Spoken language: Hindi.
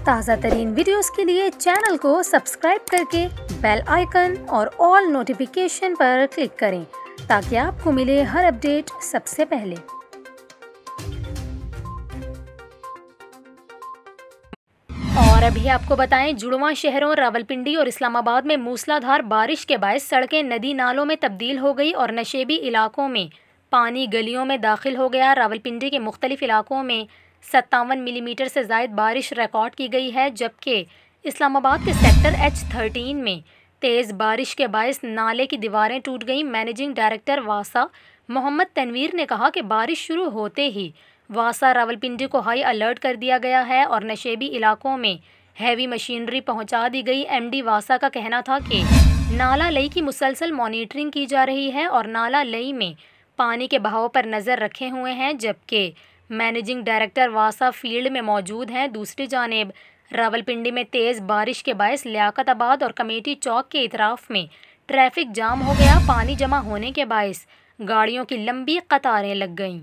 ताज़ा तरीन वीडियोस के लिए चैनल को सब्सक्राइब करके बेल आइकन और ऑल नोटिफिकेशन पर क्लिक करें ताकि आपको मिले हर अपडेट सबसे पहले। और अभी आपको बताएं, जुड़वां शहरों रावलपिंडी और इस्लामाबाद में मूसलाधार बारिश के बायस सड़कें नदी नालों में तब्दील हो गई और नशेबी इलाकों में पानी गलियों में दाखिल हो गया। रावलपिंडी के मुख्तलिफ इलाकों में 57 मिलीमीटर से ज़ायद बारिश रिकॉर्ड की गई है, जबकि इस्लामाबाद के सेक्टर H13 में तेज़ बारिश के बायस नाले की दीवारें टूट गईं। मैनेजिंग डायरेक्टर वासा मोहम्मद तनवीर ने कहा कि बारिश शुरू होते ही वासा रावलपिंडी को हाई अलर्ट कर दिया गया है और नशेबी इलाकों में हैवी मशीनरी पहुंचा दी गई। MD वासा का कहना था कि नाला लई की मुसलसल मॉनिटरिंग की जा रही है और नाला लई में पानी के बहाव पर नज़र रखे हुए हैं, जबकि मैनेजिंग डायरेक्टर वासा फील्ड में मौजूद हैं। दूसरी जानिब रावलपिंडी में तेज़ बारिश के बायस लियाकताबाद और कमेटी चौक के इतराफ़ में ट्रैफिक जाम हो गया। पानी जमा होने के बायस गाड़ियों की लंबी कतारें लग गईं।